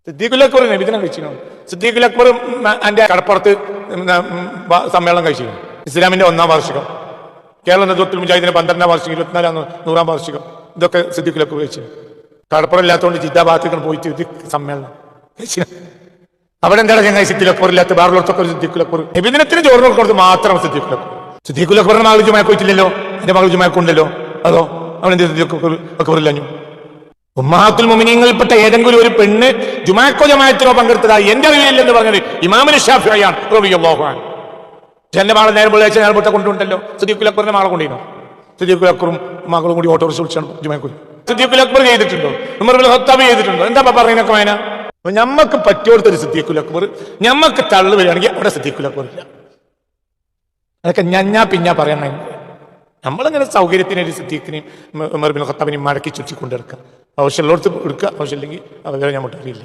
സിദ്ദീഖുൽ അക്ബർ നബിദിനം കഴിച്ചിരുന്നു. സിദ്ദീഖുൽ അക്ബർ എൻ്റെ കടപ്പുറത്ത് സമ്മേളനം കഴിച്ചിരുന്നു. ഇസ്ലാമിന്റെ 1-ാം വാർഷികം, കേരള നേതൃത്വത്തിൽ മുജാഹിദിന്റെ 12-ാം വാർഷികം, 24-ാം 100-ാം വാർഷികം, ഇതൊക്കെ സിദ്ദീഖുൽ അക്ബർ കഴിച്ചു. കടപ്പുറം ഇല്ലാത്തതുകൊണ്ട് ജിദ്ദ ഭാഗത്തേക്ക് പോയിട്ട് ഇത് സമ്മേളനം കഴിച്ചു. അവിടെ എന്താണ് ചങ്ങായി സിദ്ദീഖുൽ അക്ബർ ഇല്ലാത്ത ബാറുള്ളൊക്കെ സിദ്ദീഖുൽ അക്ബർ നബിദിനത്തിന് ചോറ് കൊടുക്കുന്നത് മാത്രം സിദ്ദീഖുൽ അക്ബർ. സിദ്ദീഖുൽ അക്ബറിന്റെ മകൾ ജുമാക്ക് പോയിട്ടില്ലല്ലോ, എന്റെ മകൾ ജുമാക്കുണ്ടല്ലോ, അതോ അവനെന്ത് സിദ്ദീഖുൽ അക്ബർ ഇല്ലഞ്ഞു? ഉമ്മഹാത്തുൽ മുഅ്മിനീങ്ങളിൽപ്പെട്ട ഏതെങ്കിലും ഒരു പെണ്ണ് ജുമാക്കോ ജമാഅത്തിനോ പങ്കെടുത്തതായി എന്റെ അറിവില്ലെന്ന് പറഞ്ഞത് ഇമാമുൽ ശാഫിഈയാണ് റളിയല്ലാഹു അൻഹു. എന്റെ മകളെ നേരം വെള്ളിയാഴ്ച നേരത്തെ കൊണ്ടുണ്ടല്ലോ, സിദ്ദീഖുൽ അക്ബറിന്റെ മകളെ കൊണ്ടിരുന്നു. സിദ്ദീഖുൽ അക്ബറും മകളും കൂടി ഓട്ടോറിക്ഷ വിളിച്ചാണ് ജുമാക്ക് പോയി. സിദ്ദീഖുൽ അക്ബർ ചെയ്തിട്ടുണ്ടോ? ഉമർ ഇബ്നുൽ ഖത്താബ് ചെയ്തിട്ടുണ്ടോ? എന്താ പറയുന്നൊക്കെ വേന? അപ്പൊ ഞമ്മക്ക് പറ്റിയോടത്തൊരു സിദ്ദീഖുൽ അക്ബർ, ഞമ്മക്ക് തള്ളു വരികയാണെങ്കിൽ അവിടെ സിദ്ദീഖുൽ അക്ബർ ഇല്ല. അതൊക്കെ പിന്നാ പറയണ. നമ്മളിങ്ങനെ സൗകര്യത്തിനൊരു സിദ്ദീഖിനെയും ഉമർ ഇബ്നുൽ ഖത്താബിനെയും മടക്കി ചുറ്റിക്കൊണ്ടിരിക്കുക. ആവശ്യമുള്ളവർക്ക് എടുക്കുക, ആവശ്യമില്ലെങ്കിൽ അവരെ ഞാൻ അറിയില്ല.